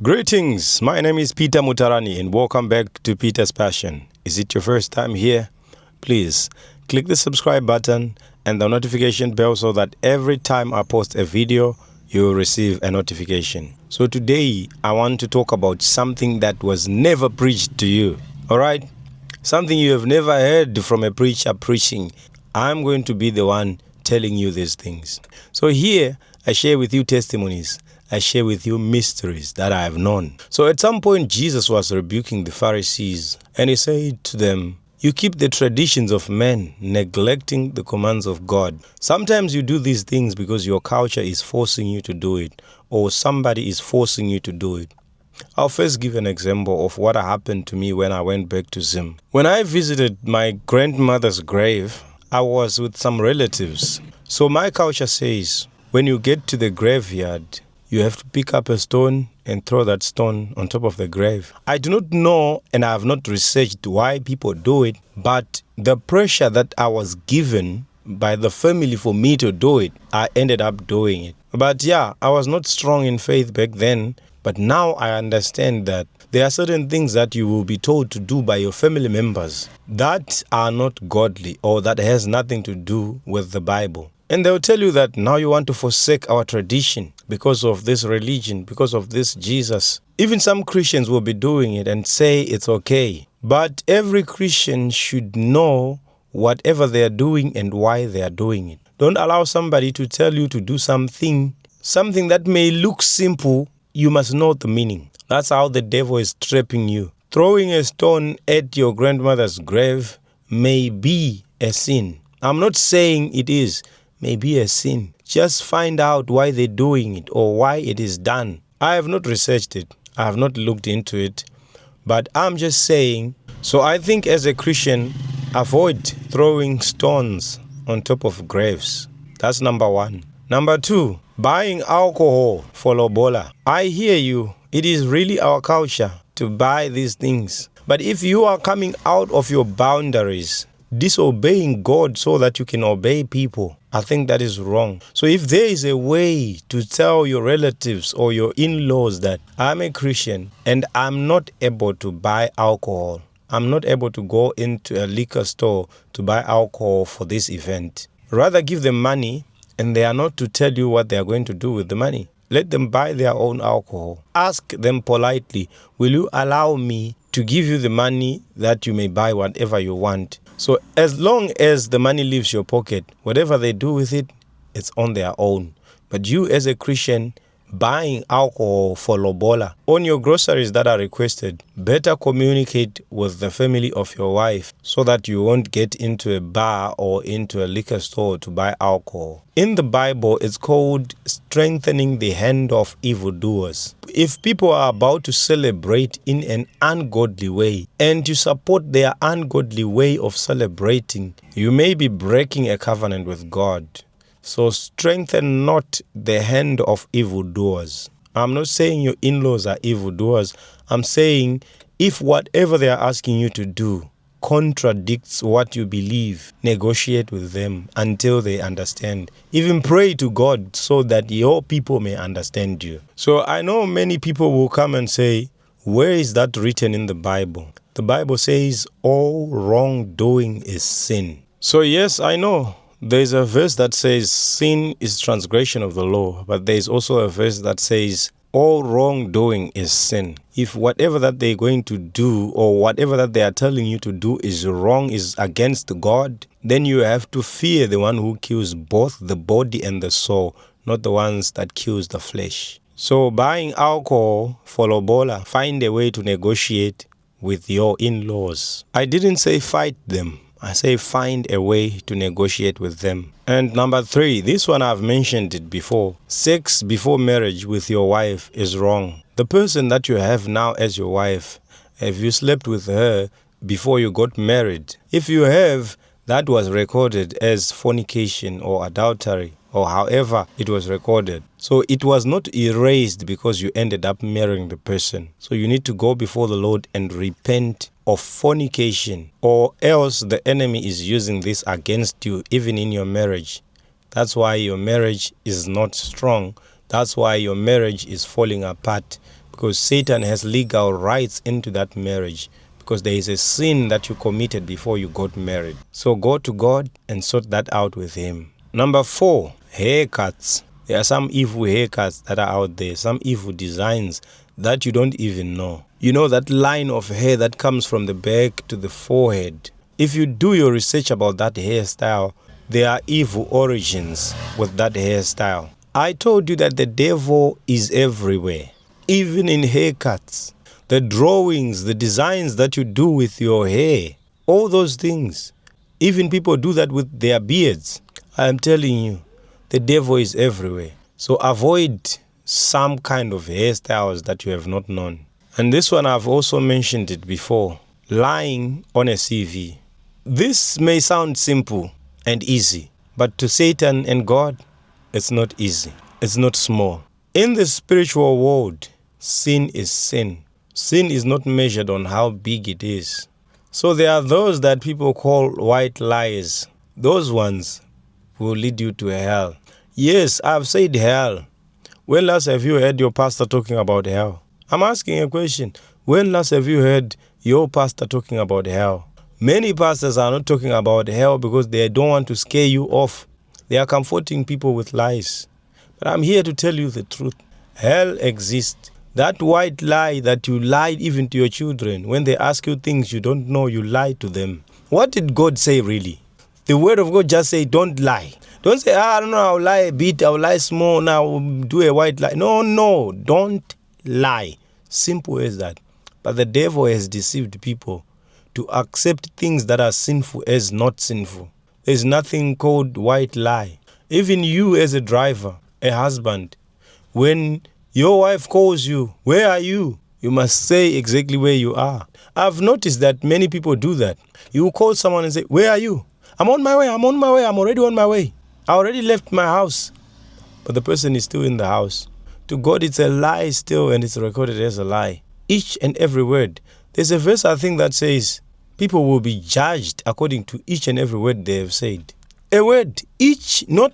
Greetings, my name is Peter Mutarani and welcome back to Peter's Passion. Is it your first time here? Please click the subscribe button and the notification bell so that every time I post a video, you will receive a notification. So today, I want to talk about something that was never preached to you. Alright? Something you have never heard from a preacher preaching. I'm going to be the one telling you these things. So here, I share with you testimonies. I share with you mysteries that I have known. So at some point, Jesus was rebuking the Pharisees, and he said to them, "You keep the traditions of men, neglecting the commands of God." Sometimes you do these things because your culture is forcing you to do it, or somebody is forcing you to do it. I'll first give an example of what happened to me when I went back to Zim. When I visited my grandmother's grave, I was with some relatives. So my culture says, when you get to the graveyard, you have to pick up a stone and throw that stone on top of the grave. I do not know, and I have not researched why people do it, but the pressure that I was given by the family for me to do it, I ended up doing it. But yeah, I was not strong in faith back then, but now I understand that there are certain things that you will be told to do by your family members that are not godly or that has nothing to do with the Bible. And they'll tell you that now you want to forsake our tradition because of this religion, because of this Jesus. Even some Christians will be doing it and say it's okay. But every Christian should know whatever they are doing and why they are doing it. Don't allow somebody to tell you to do something that may look simple. You must know the meaning. That's how the devil is trapping you. Throwing a stone at your grandmother's grave may be a sin. I'm not saying it is. May be a sin. Just find out why they're doing it or why it is done. I have not researched it. I have not looked into it. But I'm just saying, so I think as a Christian, avoid throwing stones on top of graves. That's number one. Number two, buying alcohol for lobola. I hear you. It is really our culture to buy these things. But if you are coming out of your boundaries, disobeying God so that you can obey people, I think that is wrong. So if there is a way to tell your relatives or your in-laws that I'm a Christian and I'm not able to buy alcohol, I'm not able to go into a liquor store to buy alcohol for this event, rather give them money and they are not to tell you what they are going to do with the money. Let them buy their own alcohol. Ask them politely, will you allow me to give you the money that you may buy whatever you want? So as long as the money leaves your pocket, whatever they do with it, it's on their own. But you as a Christian, buying alcohol for lobola on your groceries that are requested, better communicate with the family of your wife so that you won't get into a bar or into a liquor store to buy alcohol. In the Bible, it's called strengthening the hand of evildoers. If people are about to celebrate in an ungodly way and you support their ungodly way of celebrating, you may be breaking a covenant with God. So strengthen not the hand of evildoers. I'm not saying your in-laws are evildoers. I'm saying if whatever they are asking you to do contradicts what you believe, negotiate with them until they understand. Even pray to God so that your people may understand you. So I know many people will come and say, where is that written in the Bible? The Bible says all wrongdoing is sin. So yes, I know. There's a verse that says sin is transgression of the law, but there's also a verse that says all wrongdoing is sin. If whatever that they're going to do or whatever that they are telling you to do is wrong, is against God, then you have to fear the one who kills both the body and the soul, not the ones that kills the flesh. So buying alcohol for lobola, find a way to negotiate with your in-laws. I didn't say fight them. I say find a way to negotiate with them. And number three, this one I've mentioned it before. Sex before marriage with your wife is wrong. The person that you have now as your wife, have you slept with her before you got married? If you have, that was recorded as fornication or adultery, or however it was recorded. So it was not erased because you ended up marrying the person. So you need to go before the Lord and repent of fornication, or else the enemy is using this against you even in your marriage. That's why your marriage is not strong. That's why your marriage is falling apart, because Satan has legal rights into that marriage, because there is a sin that you committed before you got married. So go to God and sort that out with Him. Number 4, haircuts. There are some evil haircuts that are out there, some evil designs that you don't even know. You know that line of hair that comes from the back to the forehead. If you do your research about that hairstyle, there are evil origins with that hairstyle. I told you that the devil is everywhere, even in haircuts. The drawings, the designs that you do with your hair, all those things. Even people do that with their beards. I am telling you, the devil is everywhere. So avoid some kind of hairstyles that you have not known. And this one, I've also mentioned it before, lying on a CV. This may sound simple and easy, but to Satan and God, it's not easy. It's not small. In the spiritual world, sin is sin. Sin is not measured on how big it is. So there are those that people call white lies. Those ones will lead you to hell. Yes, I've said hell. When last have you heard your pastor talking about hell? I'm asking a question. When last have you heard your pastor talking about hell? Many pastors are not talking about hell because they don't want to scare you off. They are comforting people with lies. But I'm here to tell you the truth. Hell exists. That white lie that you lied even to your children. When they ask you things you don't know, you lie to them. What did God say really? The word of God just say, don't lie. Don't say, I don't know, I'll lie a bit, I'll lie small, now I'll do a white lie. No, don't lie. Simple as that. But the devil has deceived people to accept things that are sinful as not sinful. There's nothing called white lie. Even you as a driver, a husband, when your wife calls you, where are you? You must say exactly where you are. I've noticed that many people do that. You call someone and say, where are you? I'm on my way, I'm already on my way. I already left my house. But the person is still in the house. To God, it's a lie still, and it's recorded as a lie. Each and every word. There's a verse, I think, that says, people will be judged according to each and every word they have said. A word, each, not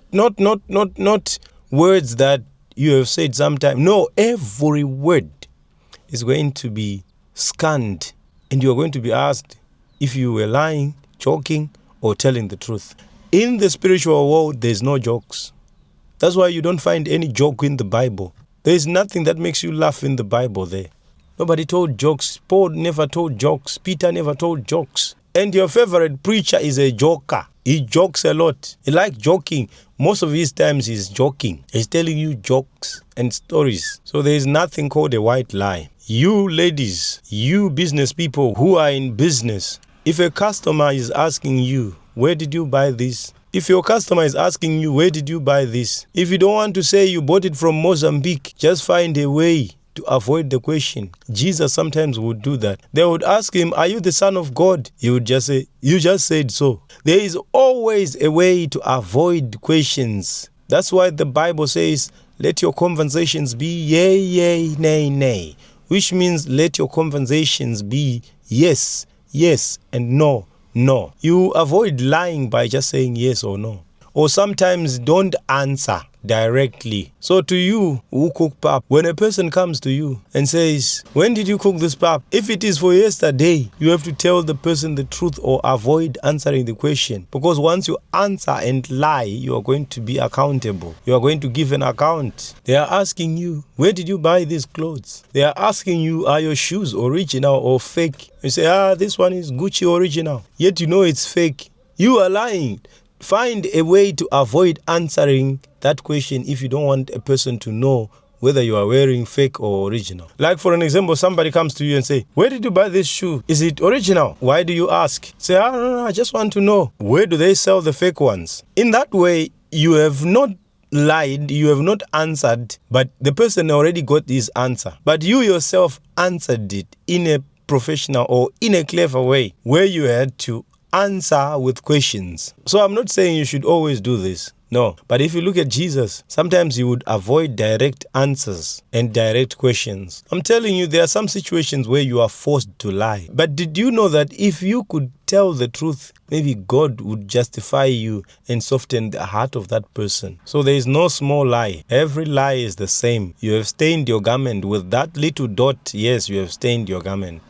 words that you have said sometime. No, every word is going to be scanned, and you are going to be asked if you were lying, joking, or telling the truth. In the spiritual world, there's no jokes. That's why you don't find any joke in the Bible. There's nothing that makes you laugh in the Bible there. Nobody told jokes. Paul never told jokes. Peter never told jokes. And your favorite preacher is a joker. He jokes a lot. He likes joking. Most of his times he's joking. He's telling you jokes and stories. So there is nothing called a white lie. You ladies, you business people who are in business, if a customer is asking you, where did you buy this? If your customer is asking you, where did you buy this? If you don't want to say you bought it from Mozambique, just find a way to avoid the question. Jesus sometimes would do that. They would ask him, are you the Son of God? He would just say, you just said so. There is always a way to avoid questions. That's why the Bible says, let your conversations be yea, yea, nay, nay. Which means let your conversations be yes, yes, and no, no. You avoid lying by just saying yes or no. Or sometimes don't answer directly. So to you who cook pap, when a person comes to you and says, when did you cook this pap? If it is for yesterday, you have to tell the person the truth or avoid answering the question. Because once you answer and lie, you are going to be accountable. You are going to give an account. They are asking you, where did you buy these clothes? They are asking you, are your shoes original or fake? You say, this one is Gucci original. Yet you know it's fake. You are lying. Find a way to avoid answering that question if you don't want a person to know whether you are wearing fake or original. Like for an example, somebody comes to you and say, where did you buy this shoe? Is it original? Why do you ask? Say, no, I just want to know. Where do they sell the fake ones? In that way, you have not lied, you have not answered, but the person already got his answer. But you yourself answered it in a professional or in a clever way where you had to answer with questions. So I'm not saying you should always do this. No. But if you look at Jesus, sometimes he would avoid direct answers and direct questions. I'm telling you, there are some situations where you are forced to lie. But did you know that if you could tell the truth, maybe God would justify you and soften the heart of that person? So there is no small lie. Every lie is the same. You have stained your garment with that little dot. Yes, you have stained your garment.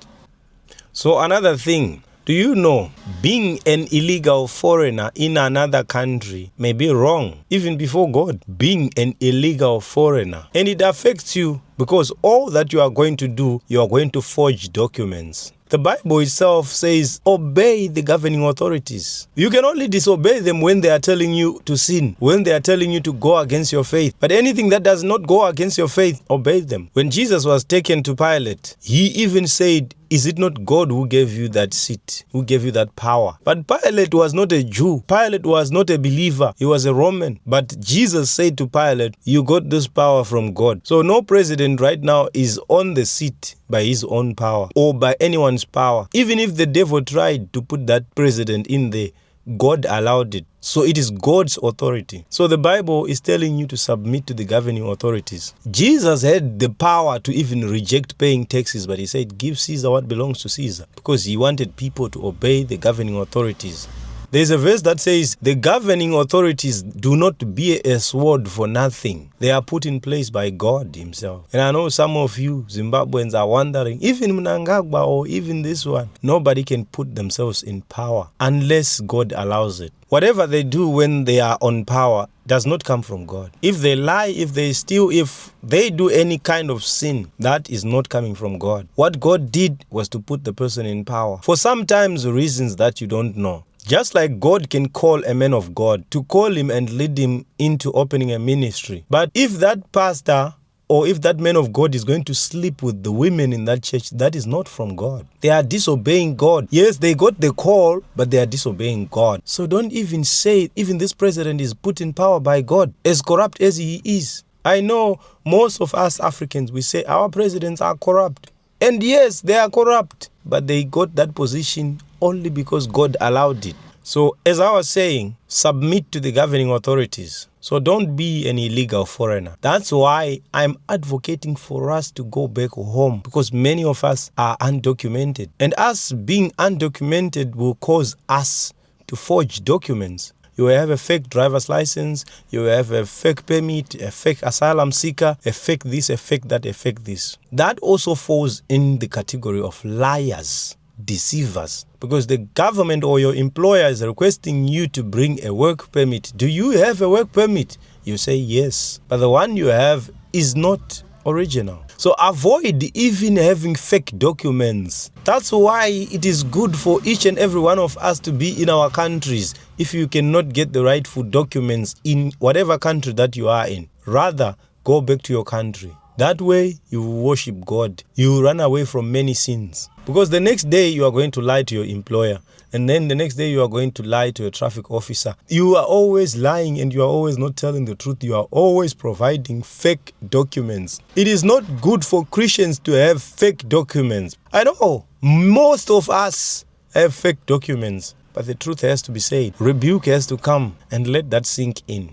So another thing, do you know being an illegal foreigner in another country may be wrong even before God? Being an illegal foreigner. And it affects you because all that you are going to do, you are going to forge documents. The Bible itself says, obey the governing authorities. You can only disobey them when they are telling you to sin, when they are telling you to go against your faith. But anything that does not go against your faith, obey them. When Jesus was taken to Pilate, he even said, is it not God who gave you that seat, who gave you that power? But Pilate was not a Jew. Pilate was not a believer. He was a Roman. But Jesus said to Pilate, you got this power from God. So no president right now is on the seat by his own power or by anyone's power. Even if the devil tried to put that president in there, God allowed it. So it is God's authority. So the Bible is telling you to submit to the governing authorities. Jesus had the power to even reject paying taxes, but he said, give Caesar what belongs to Caesar, because he wanted people to obey the governing authorities. There's a verse that says, the governing authorities do not bear a sword for nothing. They are put in place by God himself. And I know some of you Zimbabweans are wondering, even Mnangagwa or even this one, nobody can put themselves in power unless God allows it. Whatever they do when they are on power does not come from God. If they lie, if they steal, if they do any kind of sin, that is not coming from God. What God did was to put the person in power for sometimes reasons that you don't know. Just like God can call a man of God to call him and lead him into opening a ministry. But if that pastor or if that man of God is going to sleep with the women in that church, that is not from God. They are disobeying God. Yes, they got the call, but they are disobeying God. So don't even say, even this president is put in power by God, as corrupt as he is. I know most of us Africans, we say our presidents are corrupt. And yes, they are corrupt, but they got that position only because God allowed it. So as I was saying, submit to the governing authorities. So don't be an illegal foreigner. That's why I'm advocating for us to go back home, because many of us are undocumented. And us being undocumented will cause us to forge documents. You will have a fake driver's license, you will have a fake permit, a fake asylum seeker, a fake this, a fake that, a fake this. That also falls in the category of liars, deceivers, because the government or your employer is requesting you to bring a work permit. Do you have a work permit? You say yes, but the one you have is not original. So avoid even having fake documents. That's why it is good for each and every one of us to be in our countries. If you cannot get the rightful documents in whatever country that you are in, rather go back to your country. That way you worship God. You run away from many sins. Because the next day you are going to lie to your employer. And then the next day you are going to lie to a traffic officer. You are always lying and you are always not telling the truth. You are always providing fake documents. It is not good for Christians to have fake documents. I know most of us have fake documents, but the truth has to be said. Rebuke has to come and let that sink in.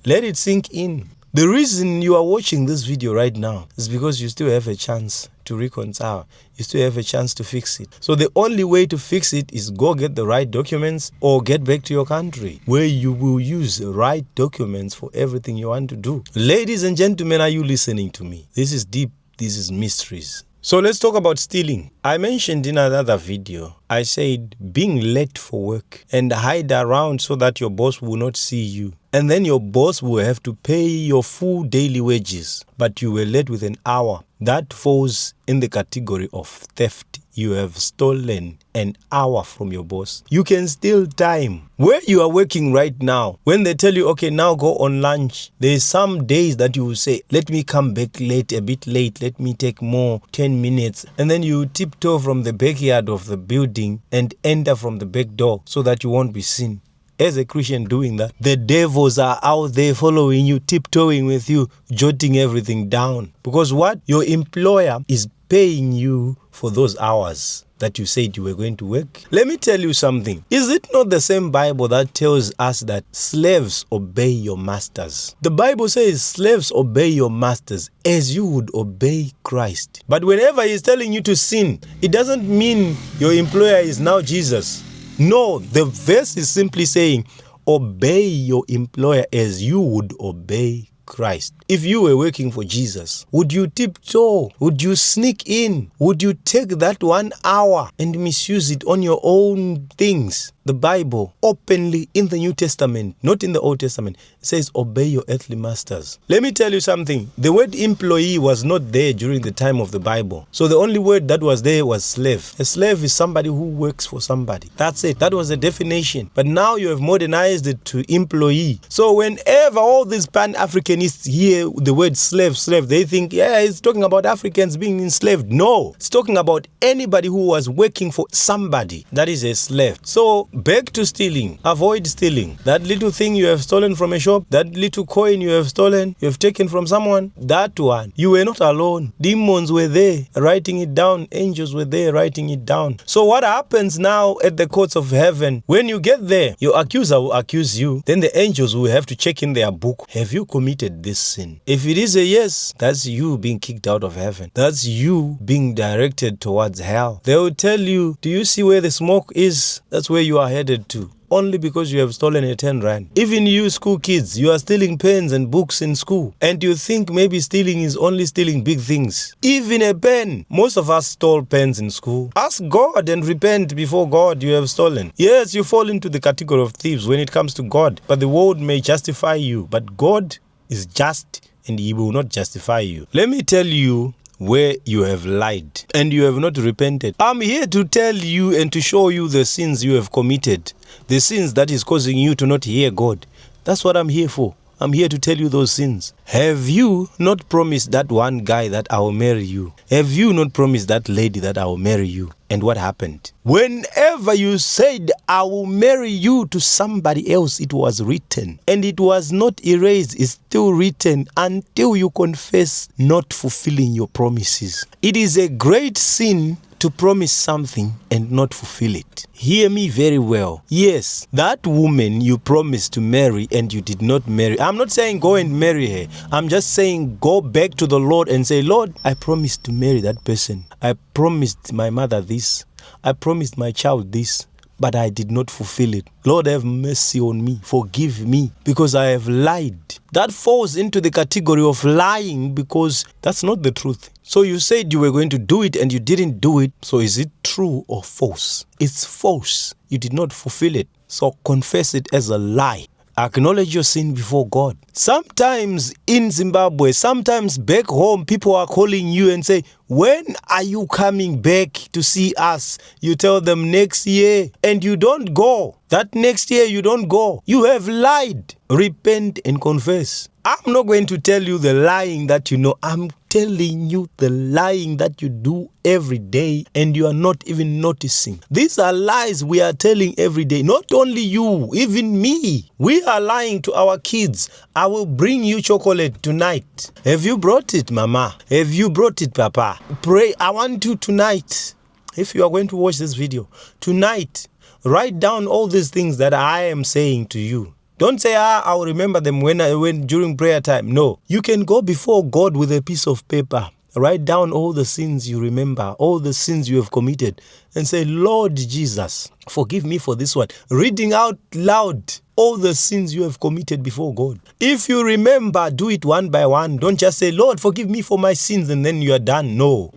Let it sink in. The reason you are watching this video right now is because you still have a chance to reconcile. You still have a chance to fix it. So the only way to fix it is go get the right documents or get back to your country where you will use the right documents for everything you want to do. Ladies and gentlemen, are you listening to me? This is deep. This is mysteries. So let's talk about stealing. I mentioned in another video, I said being late for work and hide around so that your boss will not see you. And then your boss will have to pay your full daily wages, but you were late with an hour. That falls in the category of theft. You have stolen an hour from your boss. You can steal time. Where you are working right now, when they tell you, okay, now go on lunch, there's some days that you will say, let me come back late, a bit late, let me take more, 10 minutes. And then you tiptoe from the backyard of the building and enter from the back door so that you won't be seen. As a Christian doing that, the devils are out there following you, tiptoeing with you, jotting everything down. Because what? Your employer is paying you for those hours that you said you were going to work? Let me tell you something. Is it not the same Bible that tells us that slaves obey your masters? The Bible says slaves obey your masters as you would obey Christ. But whenever he's telling you to sin, it doesn't mean your employer is now Jesus. No, the verse is simply saying, obey your employer as you would obey Christ. If you were working for Jesus, would you tiptoe? Would you sneak in? Would you take that 1 hour and misuse it on your own things? The Bible openly in the New Testament, not in the Old Testament, says obey your earthly masters. Let me tell you something. The word employee was not there during the time of the Bible. So the only word that was there was slave. A slave is somebody who works for somebody. That's it. That was the definition. But now you have modernized it to employee. So whenever all these Pan-Africanists hear the word slave, they think, yeah, it's talking about Africans being enslaved. No, it's talking about anybody who was working for somebody. That is a slave. So back to stealing. Avoid stealing. That little thing you have stolen from a shop, that little coin you have stolen, you have taken from someone, that one, you were not alone. Demons were there writing it down. Angels were there writing it down. So what happens now at the courts of heaven? When you get there, your accuser will accuse you. Then the angels will have to check in their book. Have you committed this sin? If it is a yes, that's you being kicked out of heaven. That's you being directed towards hell. They will tell you, do you see where the smoke is? That's where you are headed to. Only because you have stolen a 10 rand. Even you school kids, you are stealing pens and books in school. And you think maybe stealing is only stealing big things. Even a pen. Most of us stole pens in school. Ask God and repent before God you have stolen. Yes, you fall into the category of thieves when it comes to God. But the world may justify you. But God is just and he will not justify you. Let me tell you where you have lied and you have not repented. I'm here to tell you and to show you the sins you have committed, the sins that is causing you to not hear God. That's what I'm here for. I'm here to tell you those sins. Have you not promised that one guy that I will marry you? Have you not promised that lady that I will marry you? And what happened? Whenever you said, I will marry you to somebody else, it was written. And it was not erased. It's still written until you confess not fulfilling your promises. It is a great sin to promise something and not fulfill it. Hear me very well. Yes, that woman you promised to marry and you did not marry. I'm not saying go and marry her. I'm just saying go back to the Lord and say, Lord, I promised to marry that person. I promised my mother this. I promised my child this. But I did not fulfill it. Lord, have mercy on me. Forgive me because I have lied. That falls into the category of lying because that's not the truth. So you said you were going to do it and you didn't do it. So is it true or false? It's false. You did not fulfill it. So confess it as a lie. Acknowledge your sin before God. Sometimes in Zimbabwe, sometimes back home, people are calling you and say, when are you coming back to see us? You tell them next year and you don't go. That next year you don't go. You have lied. Repent and confess. I'm not going to tell you the lying that you know. I'm telling you the lying that you do every day and you are not even noticing. These are lies we are telling every day. Not only you, even me. We are lying to our kids. I will bring you chocolate tonight. Have you brought it, Mama? Have you brought it, Papa? Pray. I want you tonight. If you are going to watch this video, tonight, write down all these things that I am saying to you. Don't say, I'll remember them when during prayer time. No, you can go before God with a piece of paper. Write down all the sins you remember, all the sins you have committed, and say, Lord Jesus, forgive me for this one. Reading out loud all the sins you have committed before God. If you remember, do it one by one. Don't just say, Lord, forgive me for my sins, and then you are done. No.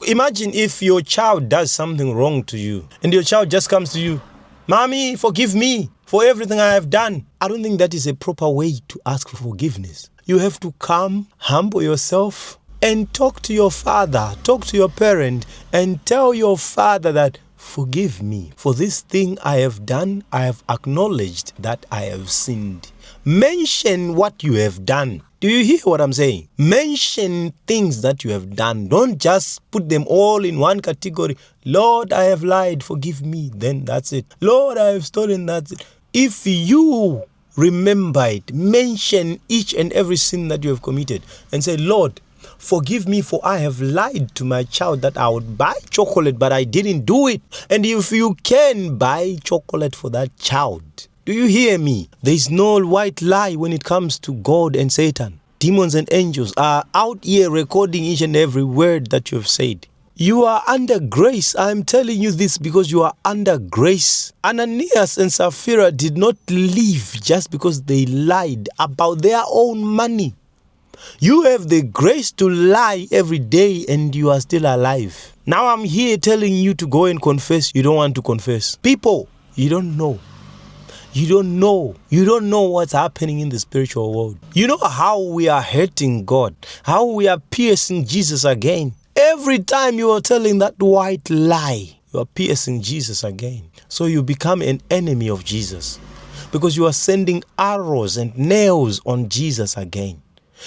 Imagine if your child does something wrong to you, and your child just comes to you, Mommy, forgive me for everything I have done. I don't think that is a proper way to ask for forgiveness. You have to come, humble yourself, and talk to your father, talk to your parent, and tell your father that, forgive me for this thing I have done. I have acknowledged that I have sinned. Mention what you have done. Do you hear what I'm saying? Mention things that you have done. Don't just put them all in one category. Lord, I have lied. Forgive me. Then that's it. Lord, I have stolen. That's it. If you remember it, mention each and every sin that you have committed and say, Lord, forgive me for I have lied to my child that I would buy chocolate, but I didn't do it. And if you can buy chocolate for that child, do you hear me? There is no white lie when it comes to God and Satan. Demons and angels are out here recording each and every word that you have said. You are under grace. I'm telling you this because you are under grace. Ananias and Sapphira did not leave just because they lied about their own money. You have the grace to lie every day and you are still alive. Now I'm here telling you to go and confess. You don't want to confess. People, you don't know. You don't know. You don't know what's happening in the spiritual world. You know how we are hurting God, how we are piercing Jesus again. Every time you are telling that white lie, you are piercing Jesus again. So you become an enemy of Jesus because you are sending arrows and nails on Jesus again.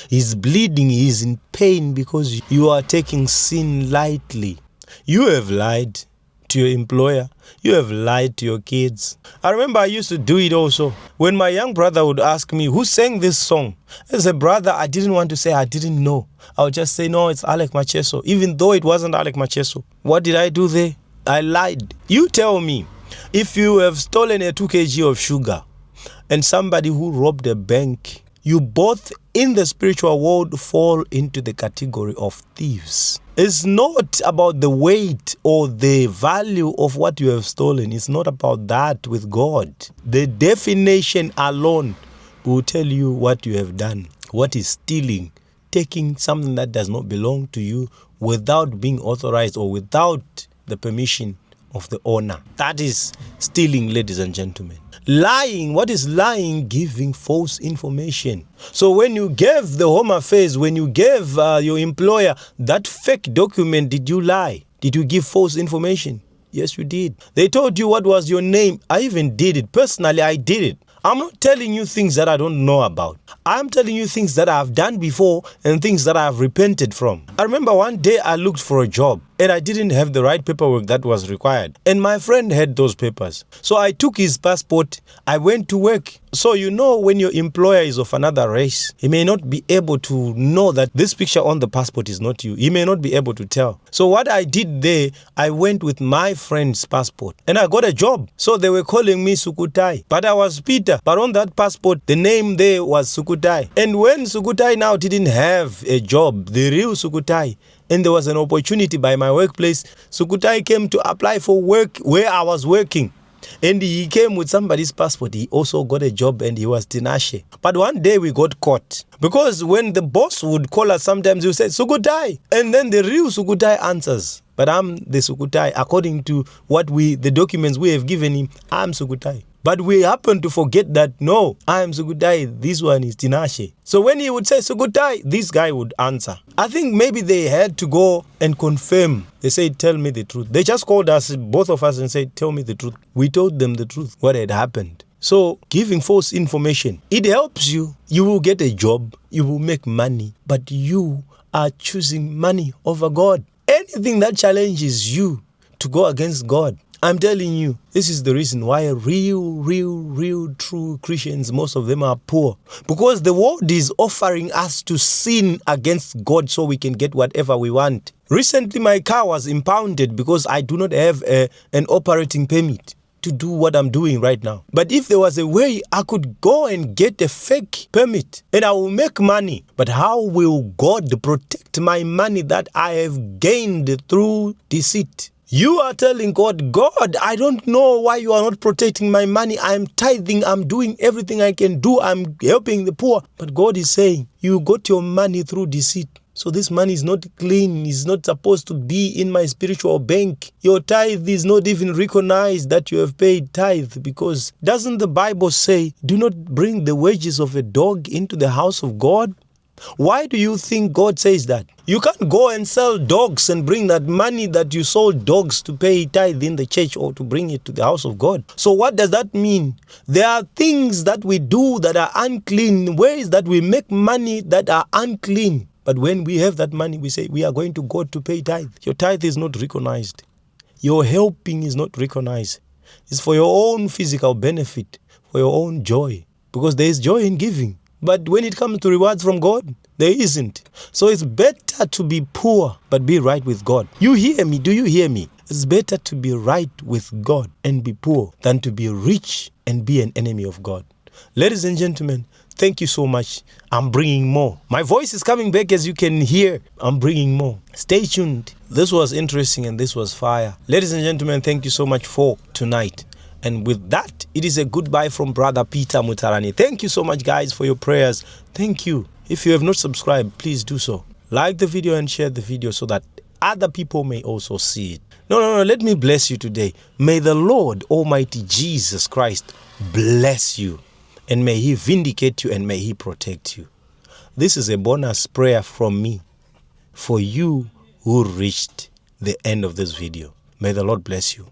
He's bleeding, he's in pain because you are taking sin lightly. You have lied to your employer. You have lied to your kids. I remember I used to do it also. When my young brother would ask me, who sang this song? As a brother, I didn't want to say I didn't know. I would just say, no, it's Alec Macheso, even though it wasn't Alec Macheso. What did I do there? I lied. You tell me, if you have stolen a 2 kg of sugar and somebody who robbed a bank, you both in the spiritual world fall into the category of thieves. It's not about the weight or the value of what you have stolen. It's not about that with God. The definition alone will tell you what you have done. What is stealing? Taking something that does not belong to you without being authorized or without the permission of the owner. That is stealing, ladies and gentlemen. Lying, what is lying? Giving false information. So when you gave the Home Affairs, when you gave your employer that fake document, did you lie? Did you give false information? Yes, you did. They told you what was your name. I even did it. Personally, I did it. I'm not telling you things that I don't know about. I'm telling you things that I've done before and things that I've repented from. I remember one day I looked for a job and I didn't have the right paperwork that was required. And my friend had those papers. So I took his passport. I went to work. So you know when your employer is of another race, he may not be able to know that this picture on the passport is not you. He may not be able to tell. So what I did there, I went with my friend's passport and I got a job. So they were calling me Sukutai, but I was Peter. But on that passport, the name there was Sukutai. And when Sukutai now didn't have a job, the real Sukutai, and there was an opportunity by my workplace, Sukutai came to apply for work where I was working. And he came with somebody's passport. He also got a job and he was Tinashe. But one day we got caught. Because when the boss would call us, sometimes he would say, Sukutai. And then the real Sukutai answers. But I'm the Sukutai. According to the documents we have given him, I'm Sukutai. But we happen to forget that, no, I am Sukutai, this one is Tinashe. So when he would say Sukutai, this guy would answer. I think maybe they had to go and confirm. They said, tell me the truth. They just called us, both of us, and said, tell me the truth. We told them the truth, what had happened. So giving false information, it helps you. You will get a job, you will make money, but you are choosing money over God. Anything that challenges you to go against God, I'm telling you, this is the reason why real, true Christians, most of them are poor. Because the world is offering us to sin against God so we can get whatever we want. Recently, my car was impounded because I do not have an operating permit to do what I'm doing right now. But if there was a way I could go and get a fake permit and I will make money, but how will God protect my money that I have gained through deceit? You are telling God, God, I don't know why you are not protecting my money. I'm tithing. I'm doing everything I can do. I'm helping the poor. But God is saying, you got your money through deceit. So this money is not clean. It's not supposed to be in my spiritual bank. Your tithe is not even recognized that you have paid tithe, because doesn't the Bible say, do not bring the wages of a dog into the house of God? Why do you think God says that? You can't go and sell dogs and bring that money that you sold dogs to pay tithe in the church or to bring it to the house of God. So what does that mean? There are things that we do that are unclean, ways that we make money that are unclean. But when we have that money, we say we are going to God to pay tithe. Your tithe is not recognized. Your helping is not recognized. It's for your own physical benefit, for your own joy. Because there is joy in giving. But when it comes to rewards from God, there isn't. So it's better to be poor but be right with God. You hear me? Do you hear me? It's better to be right with God and be poor than to be rich and be an enemy of God. Ladies and gentlemen, thank you so much. I'm bringing more. My voice is coming back, as you can hear. I'm bringing more. Stay tuned. This was interesting and this was fire. Ladies and gentlemen, thank you so much for tonight. And with that, it is a goodbye from Brother Peter Mutarani. Thank you so much, guys, for your prayers. Thank you. If you have not subscribed, please do so. Like the video and share the video so that other people may also see it. No, let me bless you today. May the Lord Almighty Jesus Christ bless you. And may He vindicate you and may He protect you. This is a bonus prayer from me for you who reached the end of this video. May the Lord bless you.